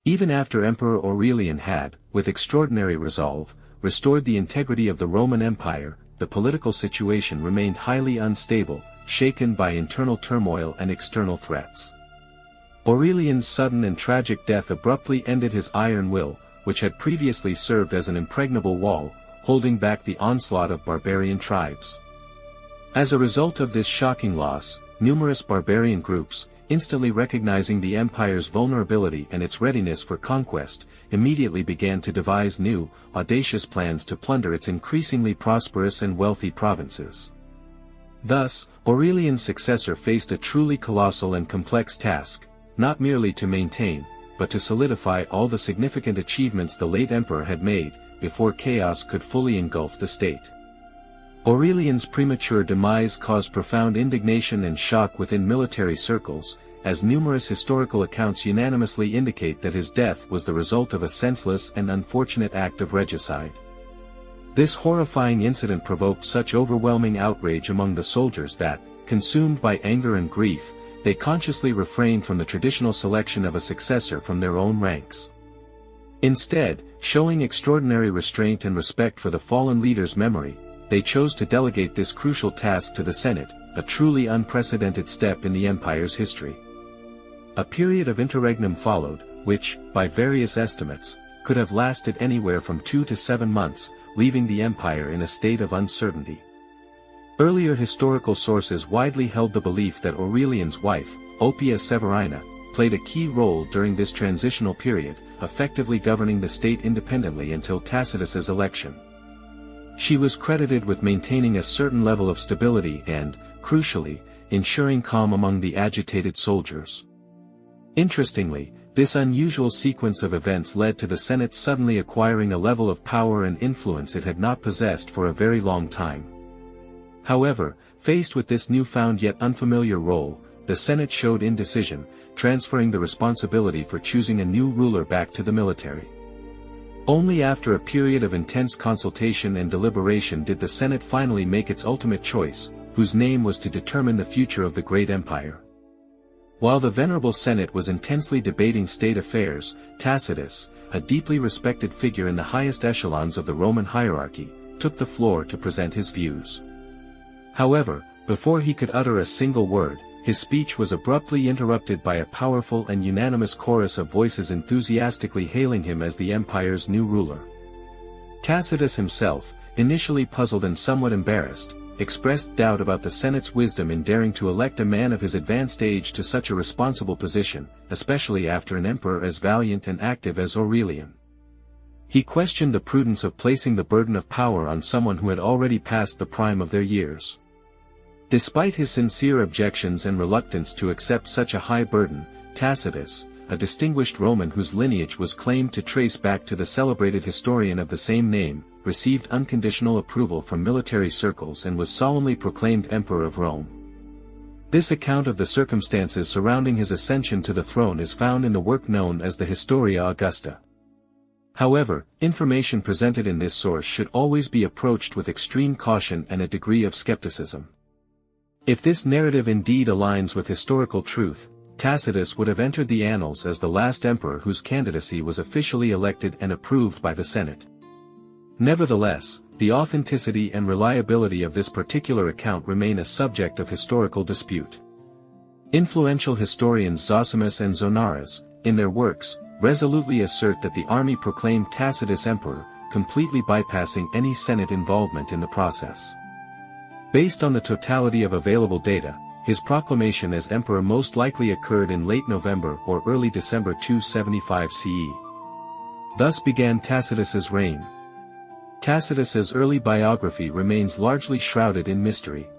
Even after Emperor Aurelian had, with extraordinary resolve, restored the integrity of the Roman Empire, the political situation remained highly unstable, shaken by internal turmoil and external threats. Aurelian's sudden and tragic death abruptly ended his iron will, which had previously served as an impregnable wall, holding back the onslaught of barbarian tribes. As a result of this shocking loss, numerous barbarian groups, instantly recognizing the empire's vulnerability and its readiness for conquest, immediately began to devise new, audacious plans to plunder its increasingly prosperous and wealthy provinces. Thus, Aurelian's successor faced a truly colossal and complex task, not merely to maintain, but to solidify all the significant achievements the late emperor had made, before chaos could fully engulf the state. Aurelian's premature demise caused profound indignation and shock within military circles, as numerous historical accounts unanimously indicate that his death was the result of a senseless and unfortunate act of regicide. This horrifying incident provoked such overwhelming outrage among the soldiers that, consumed by anger and grief, they consciously refrained from the traditional selection of a successor from their own ranks. Instead, showing extraordinary restraint and respect for the fallen leader's memory, they chose to delegate this crucial task to the Senate, a truly unprecedented step in the empire's history. A period of interregnum followed, which, by various estimates, could have lasted anywhere from 2 to 7 months, leaving the empire in a state of uncertainty. Earlier historical sources widely held the belief that Aurelian's wife, Oppia Severina, played a key role during this transitional period, effectively governing the state independently until Tacitus's election. She was credited with maintaining a certain level of stability and, crucially, ensuring calm among the agitated soldiers. Interestingly, this unusual sequence of events led to the Senate suddenly acquiring a level of power and influence it had not possessed for a very long time. However, faced with this newfound yet unfamiliar role, the Senate showed indecision, transferring the responsibility for choosing a new ruler back to the military. Only after a period of intense consultation and deliberation did the Senate finally make its ultimate choice, whose name was to determine the future of the great empire. While the venerable Senate was intensely debating state affairs, Tacitus, a deeply respected figure in the highest echelons of the Roman hierarchy, took the floor to present his views. However, before he could utter a single word, his speech was abruptly interrupted by a powerful and unanimous chorus of voices enthusiastically hailing him as the empire's new ruler. Tacitus himself, initially puzzled and somewhat embarrassed, expressed doubt about the Senate's wisdom in daring to elect a man of his advanced age to such a responsible position, especially after an emperor as valiant and active as Aurelian. He questioned the prudence of placing the burden of power on someone who had already passed the prime of their years. Despite his sincere objections and reluctance to accept such a high burden, Tacitus, a distinguished Roman whose lineage was claimed to trace back to the celebrated historian of the same name, received unconditional approval from military circles and was solemnly proclaimed Emperor of Rome. This account of the circumstances surrounding his ascension to the throne is found in the work known as the Historia Augusta. However, information presented in this source should always be approached with extreme caution and a degree of skepticism. If this narrative indeed aligns with historical truth, Tacitus would have entered the annals as the last emperor whose candidacy was officially elected and approved by the Senate. Nevertheless, the authenticity and reliability of this particular account remain a subject of historical dispute. Influential historians Zosimus and Zonaras, in their works, resolutely assert that the army proclaimed Tacitus emperor, completely bypassing any Senate involvement in the process. Based on the totality of available data, his proclamation as emperor most likely occurred in late November or early December 275 CE. Thus began Tacitus's reign. Tacitus's early biography remains largely shrouded in mystery.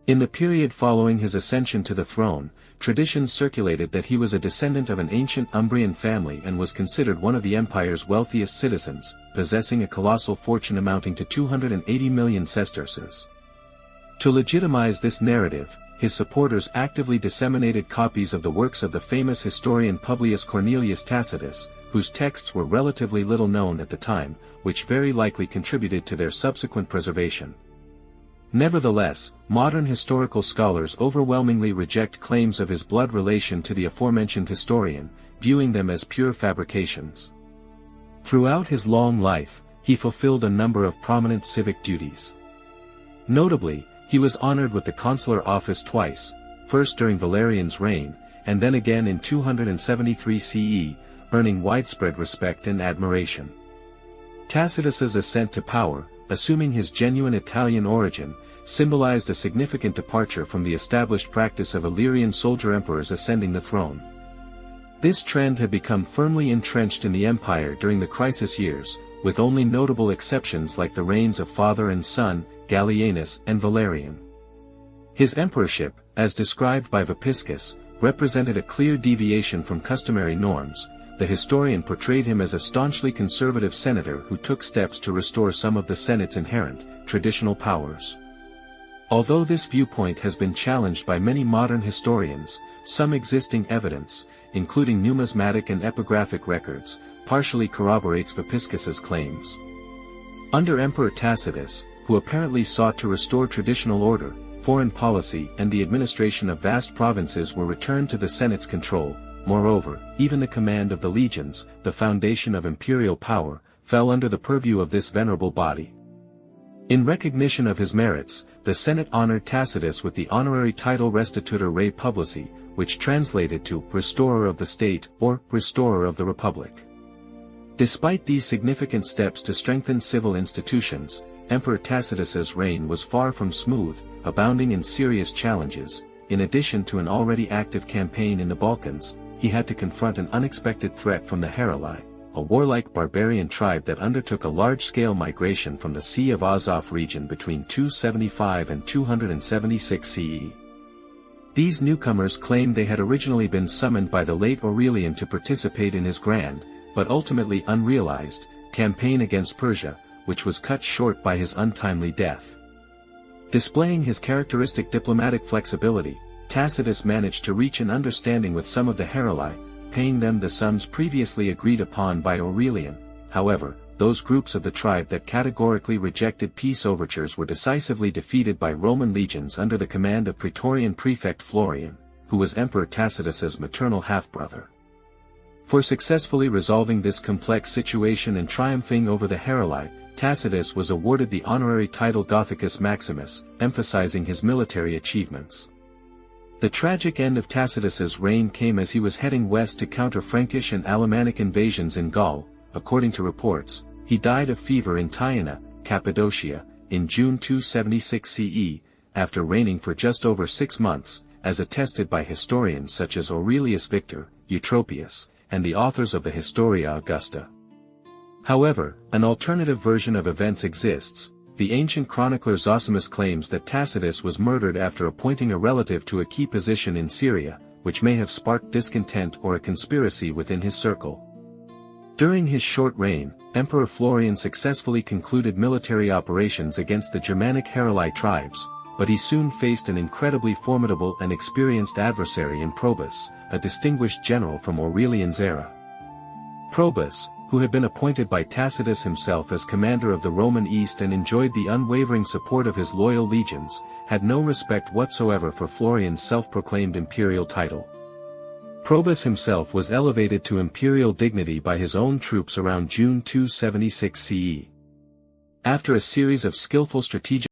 In the period following his ascension to the throne, traditions circulated that he was a descendant of an ancient Umbrian family and was considered one of the empire's wealthiest citizens, possessing a colossal fortune amounting to 280 million sesterces. To legitimize this narrative, his supporters actively disseminated copies of the works of the famous historian Publius Cornelius Tacitus, whose texts were relatively little known at the time, which very likely contributed to their subsequent preservation. Nevertheless, modern historical scholars overwhelmingly reject claims of his blood relation to the aforementioned historian, viewing them as pure fabrications. Throughout his long life, he fulfilled a number of prominent civic duties. Notably, he was honored with the consular office twice, first during Valerian's reign, and then again in 273 CE, earning widespread respect and admiration. Tacitus's ascent to power, assuming his genuine Italian origin, symbolized a significant departure from the established practice of Illyrian soldier emperors ascending the throne. This trend had become firmly entrenched in the empire during the crisis years, with only notable exceptions like the reigns of father and son, Gallienus and Valerian. His emperorship, as described by Vopiscus, represented a clear deviation from customary norms. The historian portrayed him as a staunchly conservative senator who took steps to restore some of the Senate's inherent, traditional powers. Although this viewpoint has been challenged by many modern historians, some existing evidence, including numismatic and epigraphic records, partially corroborates Vopiscus's claims. Under Emperor Tacitus, who apparently sought to restore traditional order, foreign policy and the administration of vast provinces were returned to the Senate's control. Moreover, even the command of the legions, the foundation of imperial power, fell under the purview of this venerable body. In recognition of his merits, the Senate honored Tacitus with the honorary title Restitutor Rei Publici, which translated to Restorer of the State or Restorer of the Republic. Despite these significant steps to strengthen civil institutions, Emperor Tacitus's reign was far from smooth, abounding in serious challenges. In addition to an already active campaign in the Balkans, he had to confront an unexpected threat from the Heruli, a warlike barbarian tribe that undertook a large-scale migration from the Sea of Azov region between 275 and 276 CE. These newcomers claimed they had originally been summoned by the late Aurelian to participate in his grand, but ultimately unrealized, campaign against Persia, which was cut short by his untimely death. Displaying his characteristic diplomatic flexibility, Tacitus managed to reach an understanding with some of the Heruli, paying them the sums previously agreed upon by Aurelian. However, those groups of the tribe that categorically rejected peace overtures were decisively defeated by Roman legions under the command of Praetorian prefect Florian, who was Emperor Tacitus's maternal half-brother. For successfully resolving this complex situation and triumphing over the Heruli, Tacitus was awarded the honorary title Gothicus Maximus, emphasizing his military achievements. The tragic end of Tacitus's reign came as he was heading west to counter Frankish and Alemannic invasions in Gaul. According to reports, he died of fever in Tyana, Cappadocia, in June 276 CE, after reigning for just over 6 months, as attested by historians such as Aurelius Victor, Eutropius, and the authors of the Historia Augusta. However, an alternative version of events exists. The ancient chronicler Zosimus claims that Tacitus was murdered after appointing a relative to a key position in Syria, which may have sparked discontent or a conspiracy within his circle. During his short reign, Emperor Florian successfully concluded military operations against the Germanic Heruli tribes, but he soon faced an incredibly formidable and experienced adversary in Probus, a distinguished general from Aurelian's era. Probus, who had been appointed by Tacitus himself as commander of the Roman East and enjoyed the unwavering support of his loyal legions, had no respect whatsoever for Florian's self-proclaimed imperial title. Probus himself was elevated to imperial dignity by his own troops around June 276 CE. After a series of skillful strategic